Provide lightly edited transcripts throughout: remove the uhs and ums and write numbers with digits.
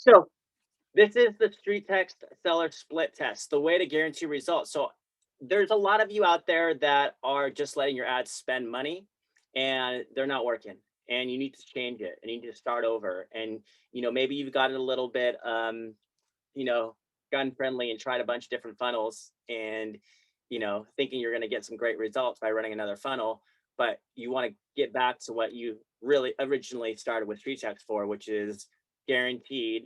So this is the StreetText seller split test, the way to guarantee results. So there's a lot of you out there that are just letting your ads spend money and they're not working, and you need to change it and you need to start over. And maybe you've gotten a little bit you know, gun friendly and tried a bunch of different funnels and, thinking you're going to get some great results by running another funnel, but you want to get back to what you really originally started with StreetText for, which is guaranteed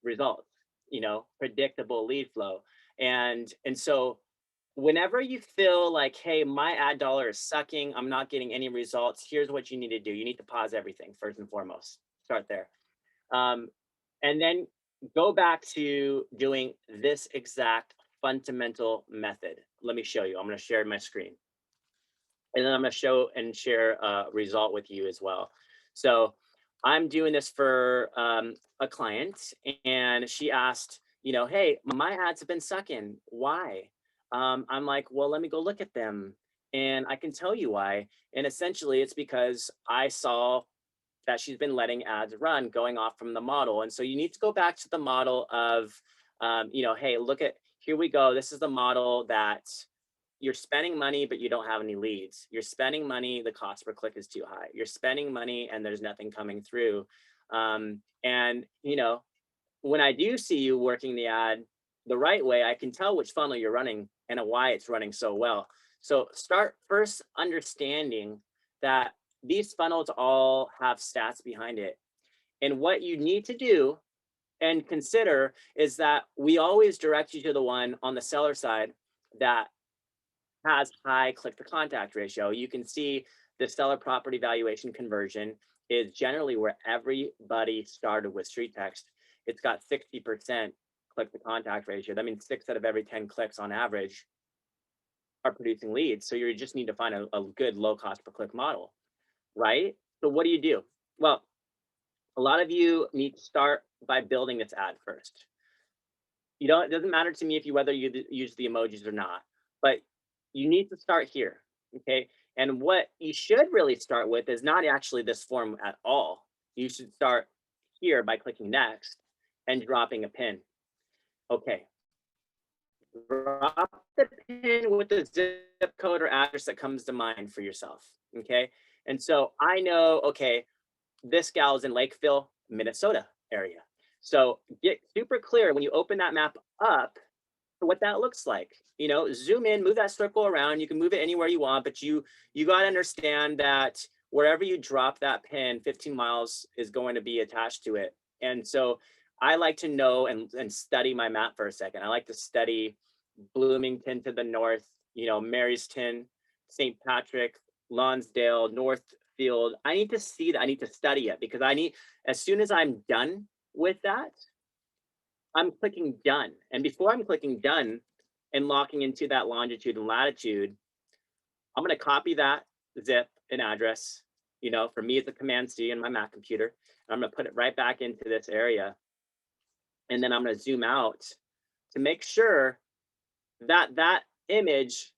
results, predictable lead flow. And so whenever you feel like, hey, my ad dollar is sucking, I'm not getting any results, here's what you need to do. You need to pause everything first and foremost. Start there. Um, and then go back to doing this exact fundamental method. Let me show you. I'm going to share my screen. And then I'm going to show and share a result with you as well. So I'm doing this for a client, and she asked, hey, my ads have been sucking. Why? I'm like, well, let me go look at them. And I can tell you why. And essentially, it's because I saw that she's been letting ads run going off from the model. And so you need to go back to the model of, hey, look at, here we go. This is the model that you're spending money, but you don't have any leads. You're spending money, the cost per click is too high. You're spending money and there's nothing coming through. And, when I do see you working the ad the right way, I can tell which funnel you're running and why it's running so well. So start first understanding that these funnels all have stats behind it. And what you need to do and consider is that we always direct you to the one on the seller side that has high click to contact ratio. You can see the seller property valuation conversion is generally where everybody started with StreetText. It's got 60% click to contact ratio. That means 6 out of every 10 clicks on average are producing leads. So you just need to find a good low cost per click model, right? So what do? Well, a lot of you need to start by building this ad first. It doesn't matter to me if you whether you use the emojis or not, but you need to start here, okay? And what you should really start with is not actually this form at all. You should start here by clicking next and dropping a pin. Okay, drop the pin with the zip code or address that comes to mind for yourself, okay? And so I know, okay, this gal's in Lakeville, Minnesota area. So get super clear when you open that map up what that looks like. Zoom in, move that circle around. You can move it anywhere you want, but you got to understand that wherever you drop that pin, 15 miles is going to be attached to it. And so I like to know and study my map for a second. I like to study Bloomington to the north, Maryston, St. Patrick, Lonsdale, Northfield. I need to see that. I need to study it because as soon as I'm done with that, I'm clicking done. And before I'm clicking done and locking into that longitude and latitude, I'm going to copy that zip and address. For me, it's a Command C in my Mac computer. I'm going to put it right back into this area. And then I'm going to zoom out to make sure that that image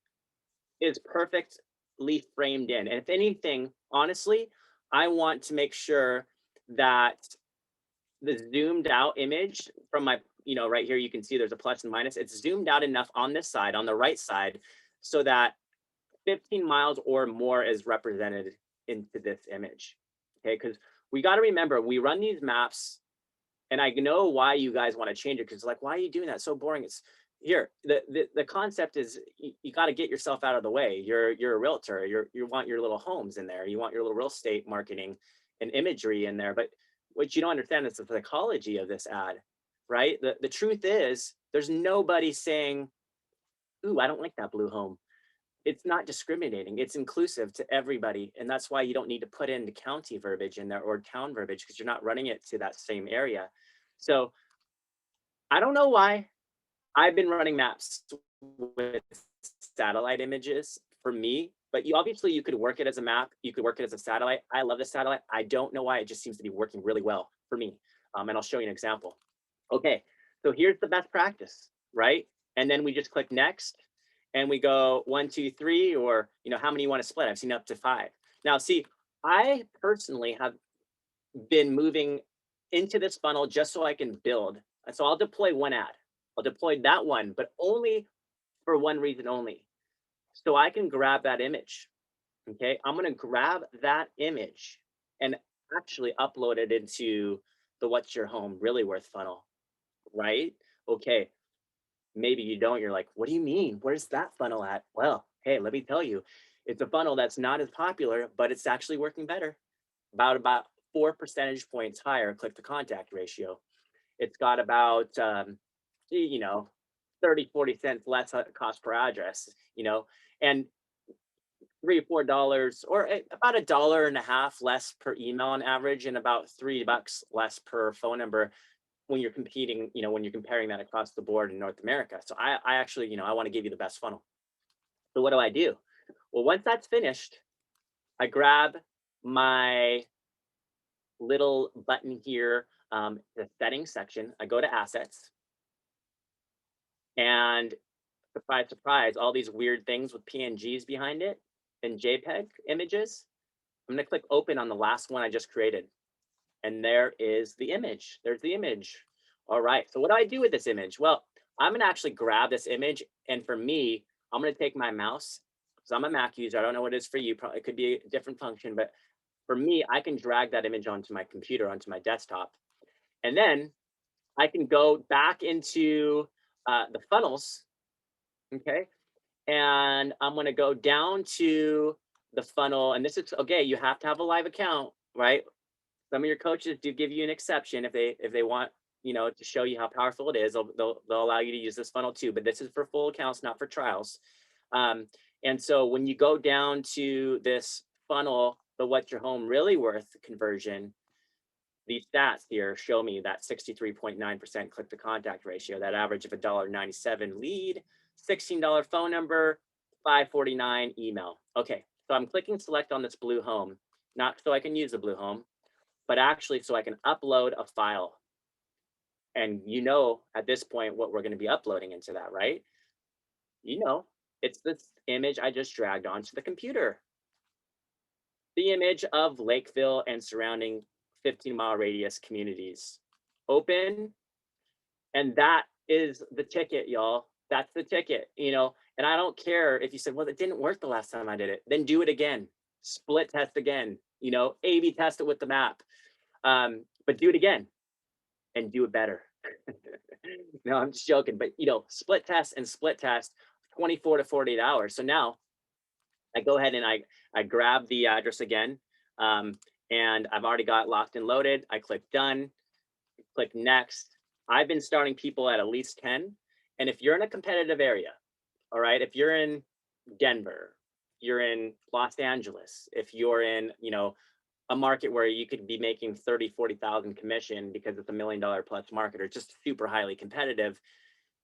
is perfectly framed in. And if anything, honestly, I want to make sure that the zoomed out image from my, right here, you can see there's a plus and minus. It's zoomed out enough on this side, on the right side, so that 15 miles or more is represented into this image. Okay, because we got to remember, we run these maps, and I know why you guys want to change it, because like, why are you doing that? It's so boring. It's here. The concept is you got to get yourself out of the way. You're a realtor. You want your little homes in there. You want your little real estate marketing and imagery in there. But what you don't understand is the psychology of this ad, right? The truth is there's nobody saying, ooh, I don't like that blue home. It's not discriminating. It's inclusive to everybody. And that's why you don't need to put in the county verbiage in there or town verbiage, because you're not running it to that same area. So I don't know why I've been running maps with satellite images for me, but you could work it as a map. You could work it as a satellite. I love the satellite. I don't know why. It just seems to be working really well for me. And I'll show you an example. Okay, so here's the best practice, right? And then we just click next and we go 1, 2, 3, or how many you want to split. I've seen up to 5. Now, see, I personally have been moving into this funnel just so I can build. And so I'll deploy one ad. I'll deploy that one, but only for one reason only. So I can grab that image. Okay. I'm going to grab that image and actually upload it into the What's Your Home Really Worth funnel. Right. Okay. Maybe you don't. You're like, what do you mean? Where's that funnel at? Well, hey, let me tell you, it's a funnel that's not as popular, but it's actually working better. About 4 percentage points higher click to contact ratio. It's got about you know 30-40 cents less cost per address, and $3 or $4 or about $1.50 less per email on average, and about $3 less per phone number when you're competing, when you're comparing that across the board in North America. So I actually, I want to give you the best funnel. So what do I do? Well, once that's finished, I grab my little button here, the settings section. I go to assets, and surprise, surprise, all these weird things with PNGs behind it and JPEG images. I'm going to click open on the last one I just created. And there is the image. There's the image. All right. So what do I do with this image? Well, I'm going to actually grab this image. And for me, I'm going to take my mouse, because I'm a Mac user. I don't know what it is for you. Probably it could be a different function. But for me, I can drag that image onto my computer, onto my desktop. And then I can go back into the funnels. Okay. And I'm going to go down to the funnel. And this is, okay, you have to have a live account, right? Some of your coaches do give you an exception if they want, to show you how powerful it is. They'll allow you to use this funnel too, but this is for full accounts, not for trials. And so when you go down to this funnel, the What's Your Home Really Worth conversion, these stats here show me that 63.9% click to contact ratio, that average of $1.97 lead, $16 phone number, $5.49 email. Okay, so I'm clicking select on this blue home, not so I can use the blue home, but actually so I can upload a file. And at this point what we're going to be uploading into that, right? It's this image I just dragged onto the computer. The image of Lakeville and surrounding 15-mile radius communities. Open. And that is the ticket, y'all. That's the ticket, and I don't care if you said, well, it didn't work the last time I did it. Then do it again. Split test again, A/B test it with the map. But do it again and do it better. No, I'm just joking. But, split test and split test 24 to 48 hours. So now I go ahead and I grab the address again. And I've already got locked and loaded. I click done, click next. I've been starting people at least 10. And if you're in a competitive area, all right, if you're in Denver, you're in Los Angeles, if you're in, a market where you could be making 30, 40,000 commission because it's $1 million plus market, or just super highly competitive,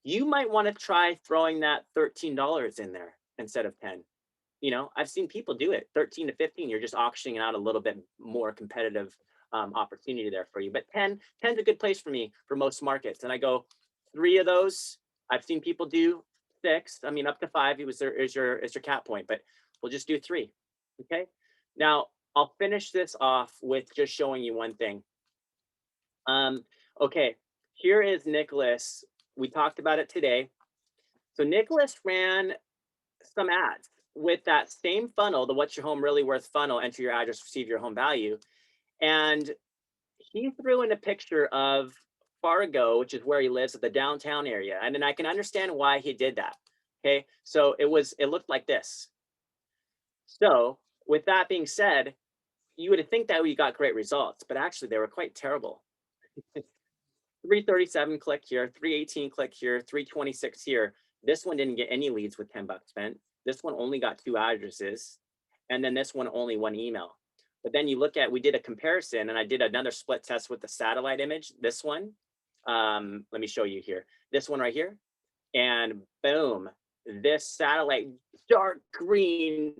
you might want to try throwing that $13 in there instead of 10. I've seen people do it 13 to 15. You're just auctioning out a little bit more competitive opportunity there for you. But 10 is a good place for me for most markets. And I go 3 of those. I've seen people do 6. I mean, up to 5 is your cap point, but we'll just do 3. Okay. Now I'll finish this off with just showing you one thing. Okay, here is Nicholas. We talked about it today. So Nicholas ran some ads with that same funnel, the What's Your Home Really Worth funnel, enter your address, receive your home value. And he threw in a picture of Fargo, which is where he lives, at the downtown area. And then I can understand why he did that. Okay, so it looked like this. So with that being said, you would think that we got great results, but actually they were quite terrible. 337 click here, 318 click here, 326 here. This one didn't get any leads with $10 spent. This one only got 2 addresses. And then this one only 1 email. But then you look at, we did a comparison, and I did another split test with the satellite image. This one, let me show you here. This one right here. And boom, this satellite dark green,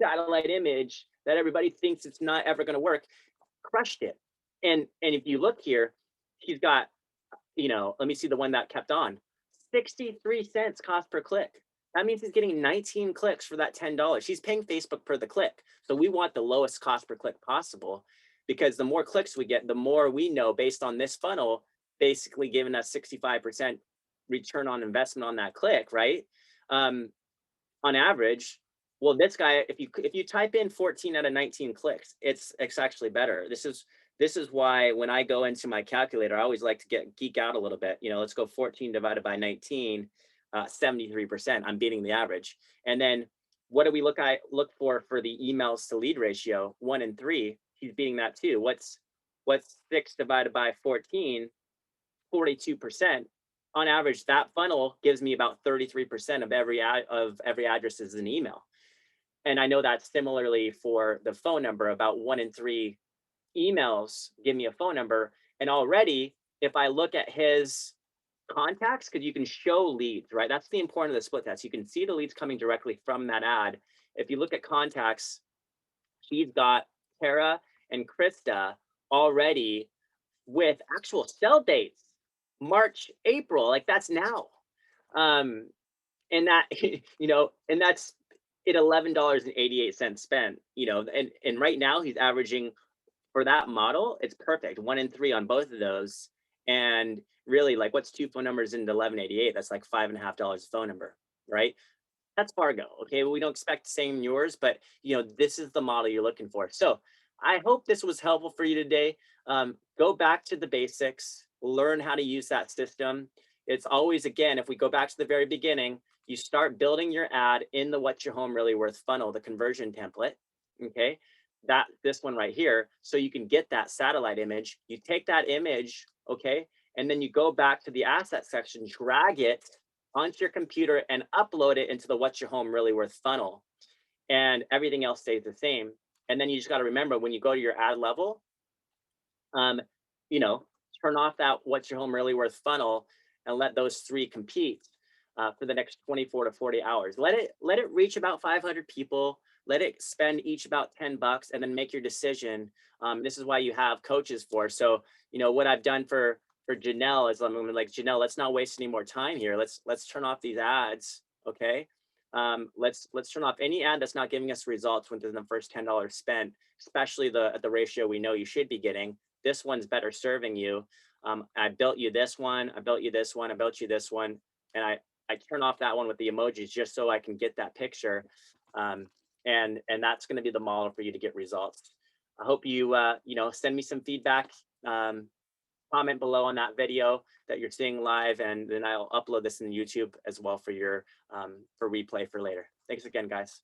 satellite image that everybody thinks it's not ever going to work, crushed it. And if you look here, he's got, let me see the one that kept on, 63 cents cost per click. That means he's getting 19 clicks for that $10. He's paying Facebook per the click. So we want the lowest cost per click possible. because the more clicks we get, the more we know based on this funnel, basically giving us 65% return on investment on that click, right? Um, on average. Well, this guy, if you type in 14 out of 19 clicks, it's actually better. This is why when I go into my calculator, I always like to geek out a little bit. Let's go 14 divided by 19, 73%. I'm beating the average. And then what do we look for the emails to lead ratio? 1 and 3. He's beating that too. What's 6 divided by 14? 42%. On average, that funnel gives me about 33% of every address is an email. And I know that similarly for the phone number, about 1 in 3 emails give me a phone number. And already, if I look at his contacts, because you can show leads, right? That's the important of the split test. You can see the leads coming directly from that ad. If you look at contacts, he's got Tara and Krista already with actual sell dates, March, April, like that's now. Um, and that, and that's at $11.88 spent, and right now he's averaging for that model, it's perfect. 1 in 3 on both of those. And really, like, what's 2 phone numbers into 1188? That's like $5.50 a phone number, right? That's Fargo. Okay. Well, we don't expect the same in yours, but this is the model you're looking for. So I hope this was helpful for you today. Go back to the basics, learn how to use that system. It's always, again, if we go back to the very beginning, you start building your ad in the What's Your Home Really Worth funnel, the conversion template. Okay. This one right here. So you can get that satellite image. You take that image, okay, and then you go back to the asset section, drag it onto your computer and upload it into the What's Your Home Really Worth funnel. And everything else stays the same. And then you just got to remember when you go to your ad level, um, you know, turn off that What's Your Home Really Worth funnel and let those 3 compete for the next 24 to 40 hours. Let it reach about 500 people. Let it spend each about $10 and then make your decision. This is why you have coaches for. So, what I've done for Janelle is I'm like, Janelle, let's not waste any more time here. Let's turn off these ads. Okay. Let's turn off any ad that's not giving us results within the first $10 spent, especially at the ratio we know you should be getting. This one's better serving you. I built you this one. I built you this one. I built you this one. And I turn off that one with the emojis just so I can get that picture. And that's going to be the model for you to get results. I hope you, send me some feedback. Comment below on that video that you're seeing live, and then I'll upload this in YouTube as well for your for replay for later. Thanks again, guys.